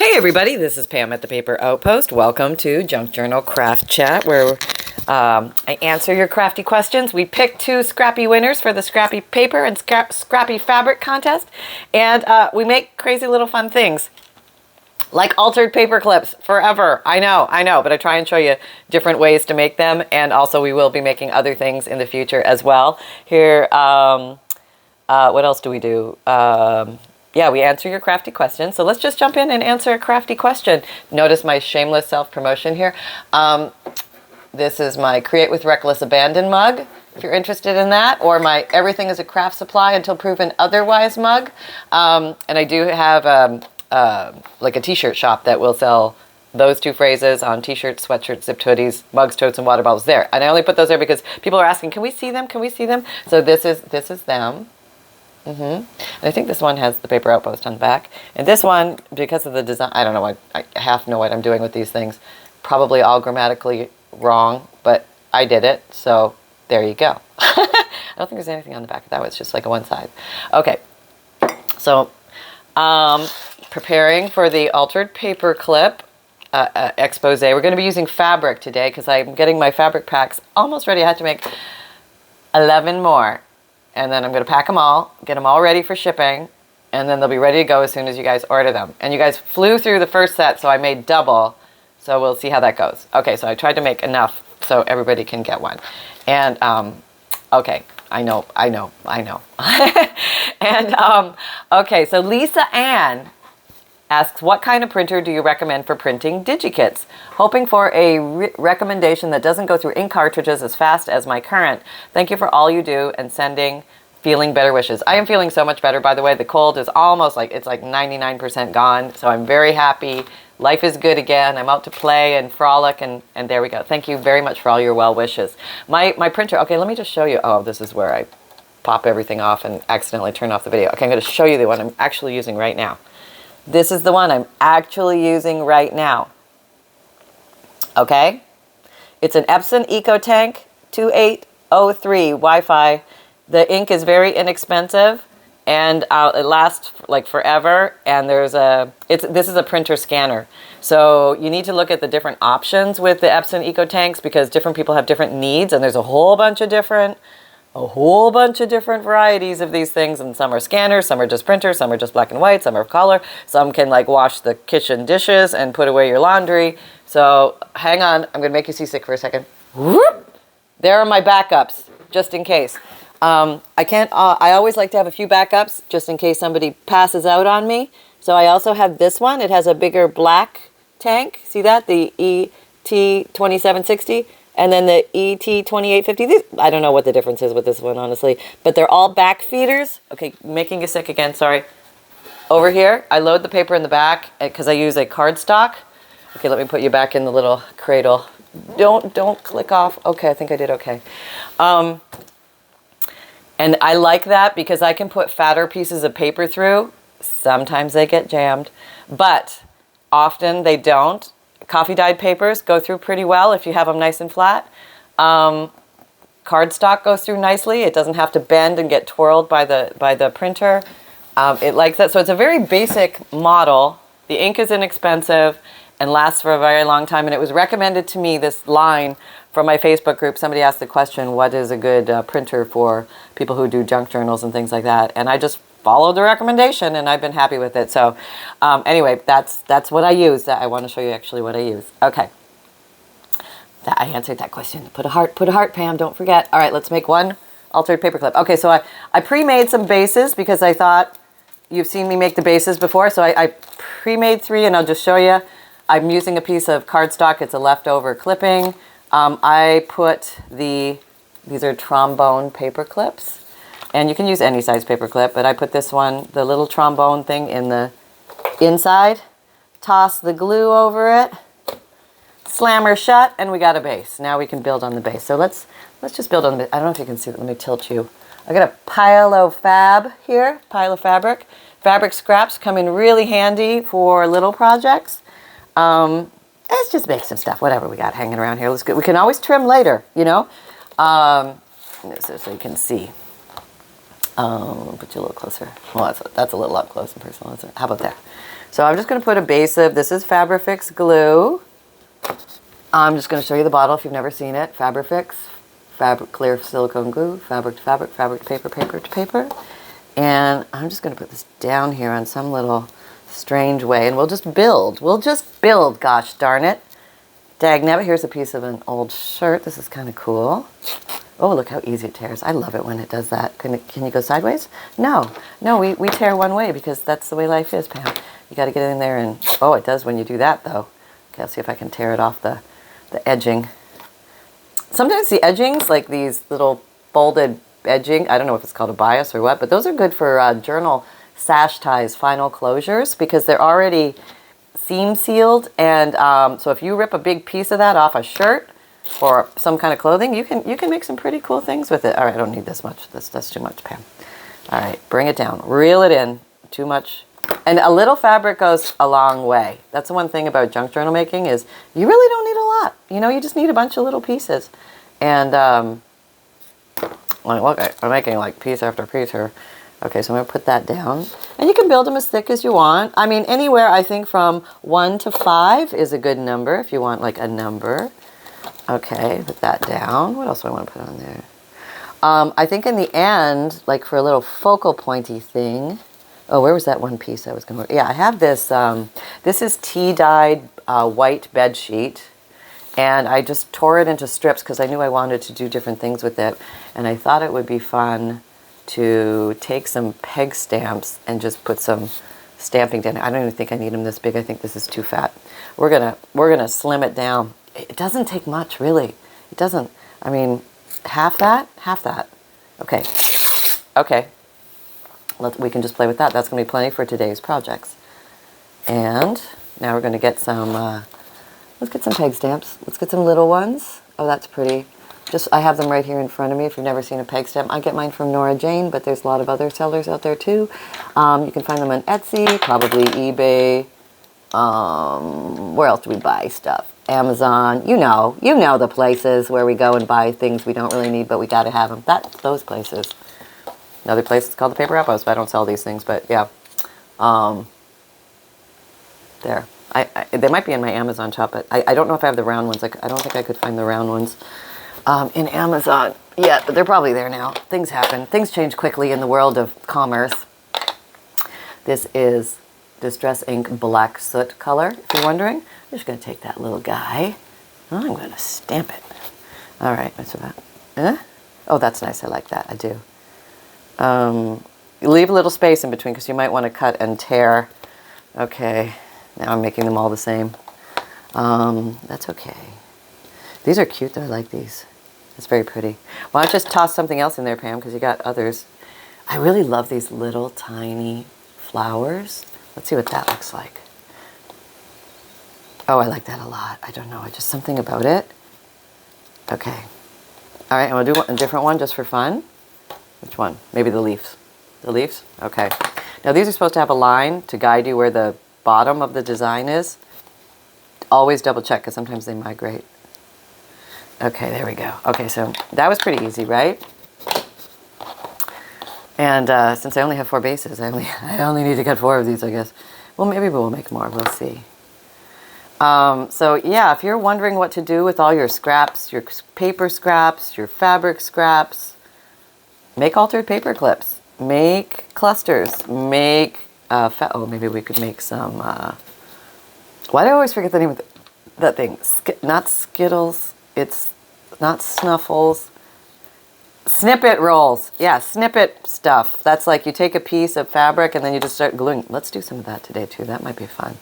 Hey everybody, this is Pam at the Paper Outpost. Welcome to Junk Journal Craft Chat, where I answer your crafty questions. We picked 2 scrappy winners for the Scrappy Paper and Scrappy Fabric contest, and we make crazy little fun things like altered paper clips forever. I know, but I try and show you different ways to make them, and also we will be making other things in the future as well. Here, what else do we do? Yeah, we answer your crafty questions. So let's just jump in and answer a crafty question. Notice my shameless self-promotion here. This is my Create with Reckless Abandon mug, if you're interested in that, or my Everything is a Craft Supply Until Proven Otherwise mug. And I do have like a t-shirt shop that will sell those 2 phrases on t-shirts, sweatshirts, zipped hoodies, mugs, totes, and water bottles there. And I only put those there because people are asking, can we see them? Can we see them? So this is them. And I think this one has the Paper Outpost on the back. And this one, because of the design, I don't know, I half know what I'm doing with these things. Probably all grammatically wrong, but I did it, so there you go. I don't think there's anything on the back of that one. It's just like a one side. Okay, so preparing for the altered paper clip expose. We're going to be using fabric today because I'm getting my fabric packs almost ready. I had to make 11 more. And then I'm going to pack them all, get them all ready for shipping, and then they'll be ready to go as soon as you guys order them. And you guys flew through the first set, so I made double. So we'll see how that goes. Okay, so I tried to make enough so everybody can get one. And, okay, I know. And, okay, so Lisa Ann asks, what kind of printer do you recommend for printing digikits? Hoping for a recommendation that doesn't go through ink cartridges as fast as my current. Thank you for all you do and sending feeling better wishes. I am feeling so much better, by the way. The cold is almost like, it's like 99% gone. So I'm very happy. Life is good again. I'm out to play and frolic, and there we go. Thank you very much for all your well wishes. My printer, okay, let me just show you. Oh, this is where I pop everything off and accidentally turn off the video. Okay, I'm going to show you the one I'm actually using right now. This is the one I'm actually using right now. Okay? It's an Epson EcoTank 2803 Wi-Fi. The ink is very inexpensive, and it lasts like forever. And there's this is a printer scanner. So you need to look at the different options with the Epson EcoTanks because different people have different needs, and there's a whole bunch of different varieties of these things, and some are scanners, some are just printers, some are just black and white, some are color, some can like wash the kitchen dishes and put away your laundry. So hang on, I'm gonna make you seasick for a second. Whoop! There are my backups, just in case. I always like to have a few backups just in case somebody passes out on me. So I also have this one. It has a bigger black tank. See that? The ET2760. And then the ET2850, I don't know what the difference is with this one, honestly. But they're all back feeders. Okay, making you sick again, sorry. Over here, I load the paper in the back because I use a cardstock. Okay, let me put you back in the little cradle. Don't click off. Okay, I think I did okay. And I like that because I can put fatter pieces of paper through. Sometimes they get jammed, but often they don't. Coffee dyed papers go through pretty well if you have them nice and flat. Cardstock goes through nicely. It doesn't have to bend and get twirled by the printer. It likes that. So it's a very basic model. The ink is inexpensive and lasts for a very long time. And it was recommended to me, this line from my Facebook group. Somebody asked the question, what is a good printer for people who do junk journals and things like that? And I just followed the recommendation, and I've been happy with it. So anyway, that's what I use. I want to show you actually what I use. Okay. I answered that question. Put a heart, Pam, don't forget. All right, let's make one altered paper clip. Okay, so I pre-made some bases because I thought you've seen me make the bases before. So I pre-made 3, and I'll just show you. I'm using a piece of cardstock. It's a leftover clipping. I put these are trombone paper clips. And you can use any size paper clip, but I put this one, the little trombone thing, in the inside. Toss the glue over it. Slam her shut, and we got a base. Now we can build on the base. So let's just build on the base. I don't know if you can see that. Let me tilt you. I got a pile of fab here, pile of fabric. Fabric scraps come in really handy for little projects. Let's just make some stuff, whatever we got hanging around here. Let's go. We can always trim later, you know. So you can see. Put you a little closer. Well, that's a little up close and personal. How about that? So I'm just going to put a base of, this is Fabrifix glue. I'm just going to show you the bottle if you've never seen it. Fabrifix, fabric clear silicone glue, fabric to fabric, fabric to paper, paper to paper. And I'm just going to put this down here on some little strange way, and we'll just build. We'll just build, gosh darn it. Dagnabbit, here's a piece of an old shirt. This is kind of cool. Oh, look how easy it tears. I love it when it does that. Can you go sideways? No, we tear one way because that's the way life is, Pam. You got to get in there and, oh, it does when you do that, though. Okay, I'll see if I can tear it off the edging. Sometimes the edgings, like these little folded edging, I don't know if it's called a bias or what, but those are good for journal sash ties, final closures, because they're already seam sealed. And so if you rip a big piece of that off a shirt or some kind of clothing, you can make some pretty cool things with it. All right, I don't need this much. That's too much, Pam. All right, bring it down. Reel it in. Too much. And a little fabric goes a long way. That's the one thing about junk journal making is you really don't need a lot. You know, you just need a bunch of little pieces. And, look, I'm making like piece after piece here. Okay, so I'm going to put that down. And you can build them as thick as you want. I mean, anywhere I think from 1 to 5 is a good number if you want like a number. Okay, put that down. What else do I want to put on there? I think in the end, like for a little focal pointy thing. Oh, where was that one piece I was going to... Yeah, I have this. This is tea-dyed white bed sheet. And I just tore it into strips because I knew I wanted to do different things with it. And I thought it would be fun to take some peg stamps and just put some stamping down. I don't even think I need them this big. I think this is too fat. We're gonna slim it down. It doesn't take much, really. It doesn't. I mean, half that. Okay. Okay. We can just play with that. That's going to be plenty for today's projects. And now we're going to get some, let's get some peg stamps. Let's get some little ones. Oh, that's pretty. I have them right here in front of me. If you've never seen a peg stamp, I get mine from Nora Jane, but there's a lot of other sellers out there too. You can find them on Etsy, probably eBay. Where else do we buy stuff? Amazon. You know the places where we go and buy things we don't really need, but we got to have them. Those places. Another place is called The Paper Outpost, but I don't sell these things, but yeah. There. They might be in my Amazon shop, but I don't know if I have the round ones. I don't think I could find the round ones in Amazon yet, but they're probably there now. Things happen. Things change quickly in the world of commerce. This is Distress Ink Black Soot color, if you're wondering. I'm just going to take that little guy. I'm going to stamp it. All right, what's that? Oh, that's nice. I like that. I do. Leave a little space in between because you might want to cut and tear. Okay, now I'm making them all the same. That's okay. These are cute though, I like these. It's very pretty. Why don't you just toss something else in there, Pam, because you got others. I really love these little tiny flowers. Let's see what that looks like. Oh, I like that a lot. I don't know, just something about it. Okay. All right, I'm gonna do a different one just for fun. Which one? Maybe the leaves. The leaves? Okay. Now these are supposed to have a line to guide you where the bottom of the design is. Always double check because sometimes they migrate. Okay, there we go. Okay, so that was pretty easy, right? And since I only have 4 bases, I only need to cut 4 of these, I guess. Well, maybe we'll make more. We'll see. So yeah, if you're wondering what to do with all your scraps, your paper scraps, your fabric scraps, make altered paper clips, make clusters, make, oh, maybe we could make some, why do I always forget the name of that thing? Not Skittles, it's not Snuffles, snippet rolls. Yeah, snippet stuff. That's like you take a piece of fabric and then you just start gluing. Let's do some of that today too. That might be fun.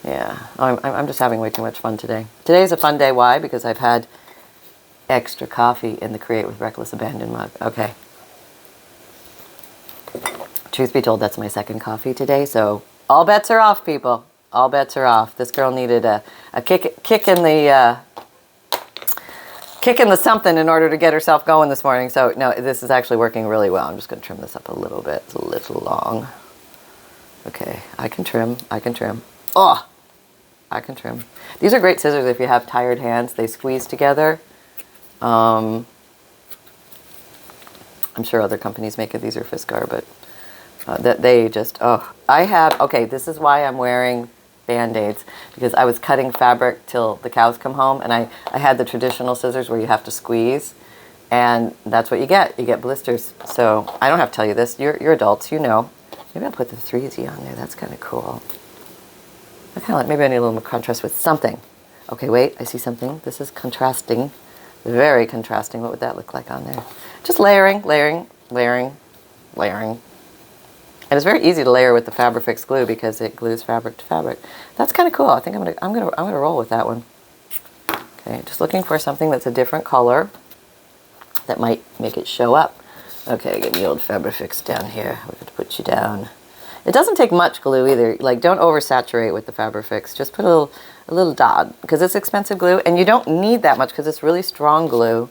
Yeah, I'm just having way too much fun today. Today's a fun day. Why? Because I've had extra coffee in the Create with Reckless Abandon mug. Okay. Truth be told, that's my second coffee today, so all bets are off, people. All bets are off. This girl needed a kick in the something in order to get herself going this morning. So no, this is actually working really well. I'm just going to trim this up a little bit. It's a little long. Okay, I can trim. I can trim. Oh, I can trim. These are great scissors if you have tired hands. They squeeze together. I'm sure other companies make it. These are Fiskar, but that they just, oh, I have, okay, this is why I'm wearing Band-Aids, because I was cutting fabric till the cows come home, and I had the traditional scissors where you have to squeeze, and that's what you get blisters. So I don't have to tell you this, you're adults, you know. Maybe I'll put the 3Z on there, that's kind of cool. I kind of like, maybe I need a little more contrast with something. Okay, wait, I see something. This is contrasting, very contrasting. What would that look like on there? Just layering, layering, layering, layering. And it's very easy to layer with the Fabrifix glue because it glues fabric to fabric. That's kind of cool. I think I'm gonna roll with that one. Okay, just looking for something that's a different color that might make it show up. Okay, get the old Fabrifix down here. We're going to put you down. It doesn't take much glue either. Like, don't oversaturate with the Fabrifix. Just put a little dot, because it's expensive glue, and you don't need that much because it's really strong glue.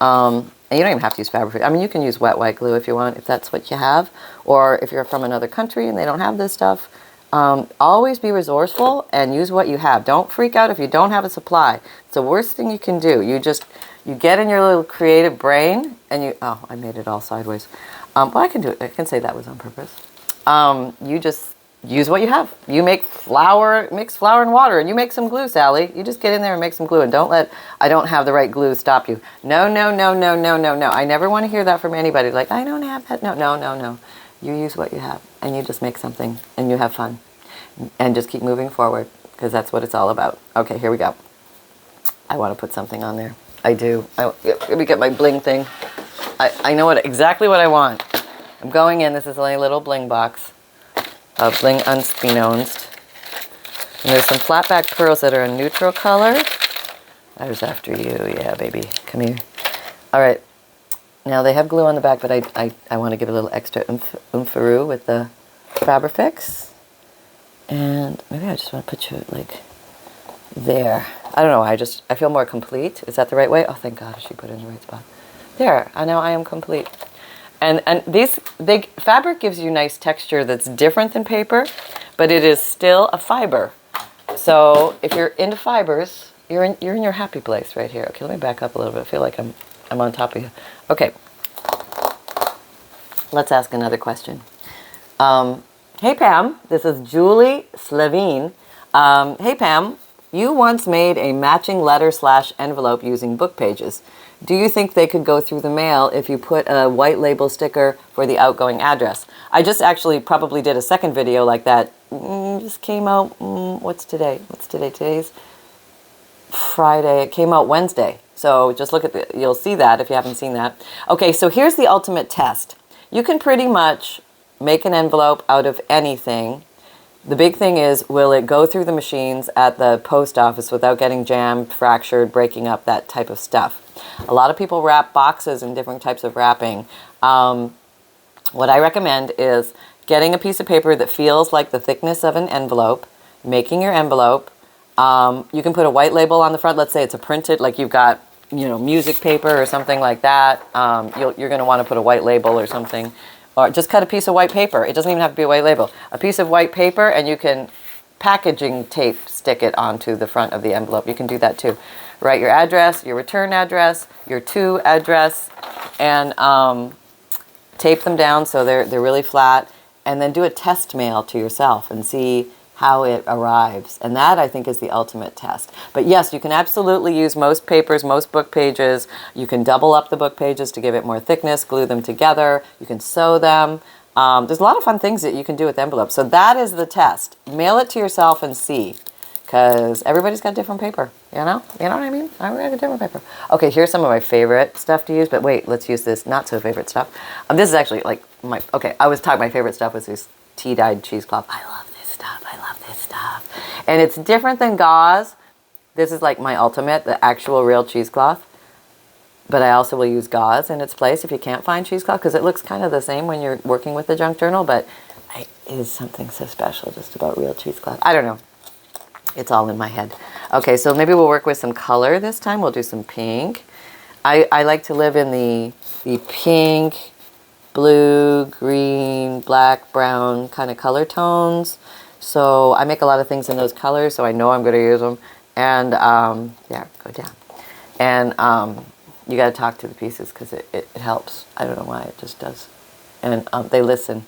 And you don't even have to use Fabrifix. I mean, you can use wet white glue if you want, if that's what you have, or if you're from another country and they don't have this stuff. Always be resourceful and use what you have. Don't freak out if you don't have a supply. It's the worst thing you can do. You get in your little creative brain and you, oh, I made it all sideways. Well, I can do it. I can say that was on purpose. You just use what you have. You make flour, mix flour and water, and you make some glue, Sally. You just get in there and make some glue, and don't let I don't have the right glue stop you. No, no, no, no, no, no, no. I never want to hear that from anybody. Like, I don't have that. No, no, no, no. You use what you have, and you just make something, and you have fun. And just keep moving forward, because that's what it's all about. Okay, here we go. I want to put something on there. I do. Let me get my bling thing. I know exactly what I want. I'm going in. This is a little bling box. Bling unbeknownst. And there's some flat back pearls that are a neutral color. I was after you. Yeah, baby. Come here. All right. Now, they have glue on the back, but I want to give a little extra oomph-a-roo with the Fabrifix. And maybe I just want to put you, like, there. I don't know. I feel more complete. Is that the right way? Oh, thank God she put it in the right spot. There. I know I am complete. And fabric gives you nice texture that's different than paper, but it is still a fiber. So if you're into fibers, you're in your happy place right here. Okay, let me back up a little bit. I feel like I'm on top of you. Okay. Let's ask another question. Hey Pam, this is Julie Slevine. Hey Pam, you once made a matching letter/envelope using book pages. Do you think they could go through the mail if you put a white label sticker for the outgoing address? I just actually probably did a second video like that. Just came out, what's today? Today's Friday. It came out Wednesday. So just look at you'll see that if you haven't seen that. Okay, so here's the ultimate test. You can pretty much make an envelope out of anything. The big thing is, will it go through the machines at the post office without getting jammed, fractured, breaking up, that type of stuff? A lot of people wrap boxes in different types of wrapping. What I recommend is getting a piece of paper that feels like the thickness of an envelope, making your envelope. You can put a white label on the front. Let's say it's a printed, like you've got, music paper or something like that. You're going to want to put a white label or something. Or just cut a piece of white paper. It doesn't even have to be a white label. A piece of white paper, and you can packaging tape stick it onto the front of the envelope. You can do that too. Write your address, your return address, your to address, and tape them down so they're really flat. And then do a test mail to yourself and see how it arrives. And that, I think, is the ultimate test. But yes, you can absolutely use most papers, most book pages. You can double up the book pages to give it more thickness, glue them together. You can sew them. There's a lot of fun things that you can do with envelopes. So that is the test. Mail it to yourself and see. Because everybody's got different paper, You know what I mean? I got a different paper. Okay, here's some of my favorite stuff to use. But wait, let's use this not so favorite stuff. This is actually like my favorite stuff was this tea-dyed cheesecloth. I love this stuff. And it's different than gauze. This is like my ultimate, the actual real cheesecloth. But I also will use gauze in its place if you can't find cheesecloth, because it looks kind of the same when you're working with the junk journal, but it is something so special just about real cheesecloth. I don't know. It's all in my head. Okay, so maybe we'll work with some color this time. We'll do some pink. I like to live in the pink, blue, green, black, brown kind of color tones. So I make a lot of things in those colors, so I know I'm going to use them. And, yeah, go down. And you got to talk to the pieces because it helps. I don't know why, it just does. And they listen.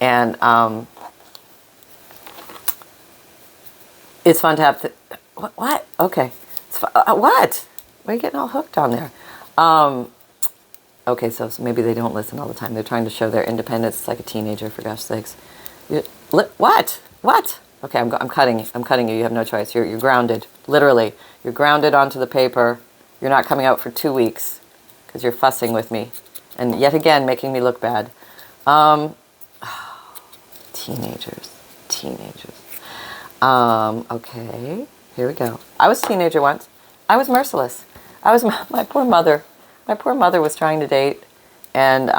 And it's fun to have what? Okay. It's what? Why are you getting all hooked on there? Okay, so maybe they don't listen all the time. They're trying to show their independence. It's like a teenager, for gosh sakes. What? What? Okay, I'm cutting. I'm cutting you. You have no choice. You're grounded. Literally, you're grounded onto the paper. You're not coming out for 2 weeks because you're fussing with me, and yet again making me look bad. Teenagers. Okay, here we go. I was a teenager once. I was merciless. I was my poor mother. My poor mother was trying to date, and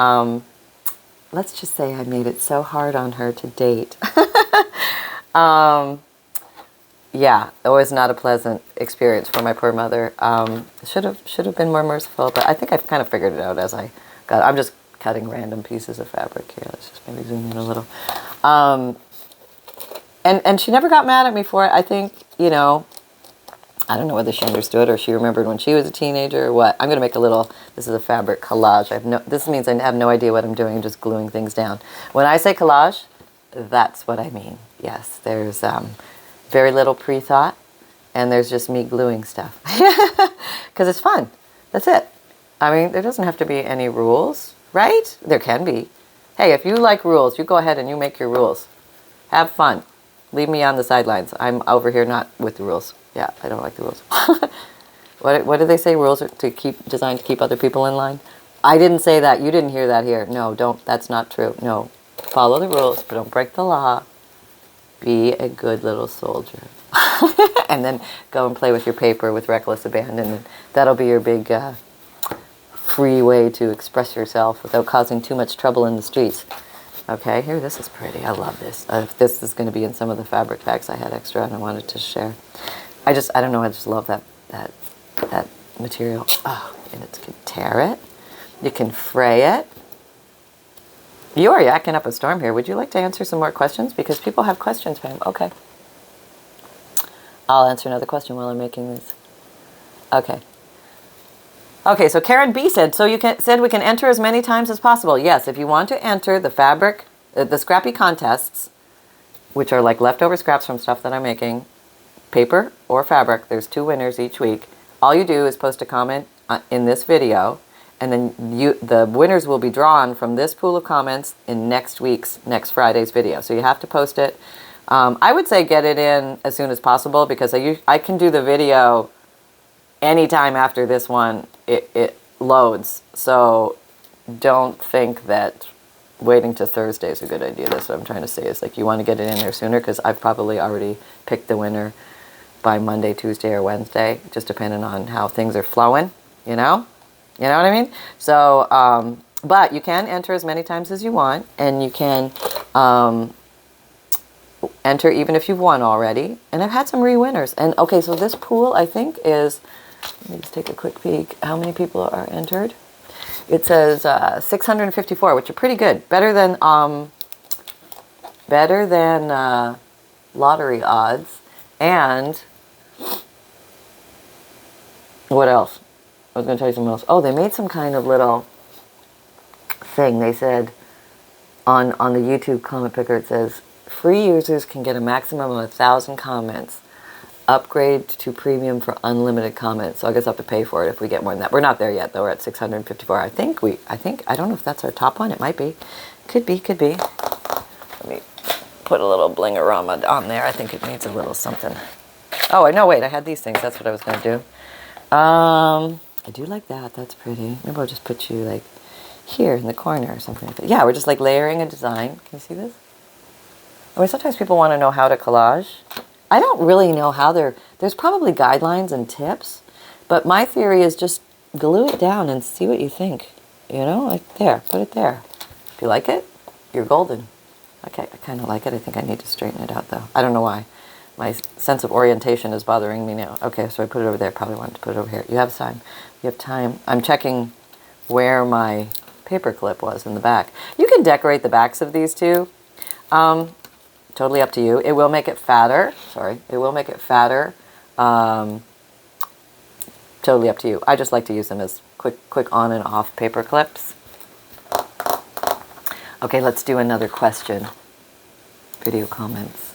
let's just say I made it so hard on her to date. Yeah, it was not a pleasant experience for my poor mother. Should have been more merciful, but I think I've kind of figured it out as I got. I'm just cutting random pieces of fabric here. Let's just maybe zoom in a little. And she never got mad at me for it. I think, you know, I don't know whether she understood or she remembered when she was a teenager or what. I'm going to make a little, this is a fabric collage. This means I have no idea what I'm doing. I'm just gluing things down. When I say collage, that's what I mean. Yes, there's very little pre-thought, and there's just me gluing stuff. Because it's fun. That's it. I mean, there doesn't have to be any rules, right? There can be. Hey, if you like rules, you go ahead and you make your rules. Have fun. Leave me on the sidelines. I'm over here not with the rules. Yeah, I don't like the rules. What do they say? Rules are designed to keep other people in line? I didn't say that. You didn't hear that here. No, don't. That's not true. No. Follow the rules, but don't break the law. Be a good little soldier. And then go and play with your paper with reckless abandon. And that'll be your big free way to express yourself without causing too much trouble in the streets. Okay, here, this is pretty. I love this. This is going to be in some of the fabric bags I had extra and I wanted to share. I don't know, I just love that material. Oh, and you can tear it. You can fray it. You are yakking up a storm here. Would you like to answer some more questions? Because people have questions, Pam. Okay. I'll answer another question while I'm making this. Okay. Okay, so Karen B said, so said we can enter as many times as possible. Yes, if you want to enter the fabric, the scrappy contests, which are like leftover scraps from stuff that I'm making, paper or fabric, there's 2 winners each week. All you do is post a comment in this video, and then the winners will be drawn from this pool of comments in next Friday's video. So you have to post it. I would say get it in as soon as possible because I can do the video anytime after this one it loads. So don't think that waiting to Thursday is a good idea. That's what I'm trying to say is like you want to get it in there sooner because I've probably already picked the winner by Monday, Tuesday, or Wednesday, just depending on how things are flowing, you know? You know what I mean? So, but you can enter as many times as you want, and you can enter even if you've won already. And I've had some re-winners. And okay, so this pool, I think, is, let me just take a quick peek. How many people are entered? It says 654, which are pretty good. Better than lottery odds. And what else? I was going to tell you something else. Oh, they made some kind of little thing. They said on the YouTube comment picker, it says, free users can get a maximum of 1,000 comments. Upgrade to premium for unlimited comments. So I guess I'll have to pay for it if we get more than that. We're not there yet, though. We're at 654. I don't know if that's our top one. It might be. Could be. Let me put a little bling-a-rama on there. I think it needs a little something. Oh, no, wait. I had these things. That's what I was going to do. I do like that. That's pretty. Maybe I'll just put you like here in the corner or something like that. Yeah, we're just like layering a design. Can you see this? I mean, sometimes people want to know how to collage. I don't really know how there's probably guidelines and tips, but my theory is just glue it down and see what you think. You know, like there, put it there. If you like it, you're golden. Okay, I kind of like it. I think I need to straighten it out though. I don't know why. My sense of orientation is bothering me now. Okay, so I put it over there. Probably wanted to put it over here. You have time. You have time. I'm checking where my paper clip was in the back. You can decorate the backs of these too. Totally up to you. It will make it fatter. Sorry. It will make it fatter. Totally up to you. I just like to use them as quick on and off paper clips. Okay, let's do another question. Video comments.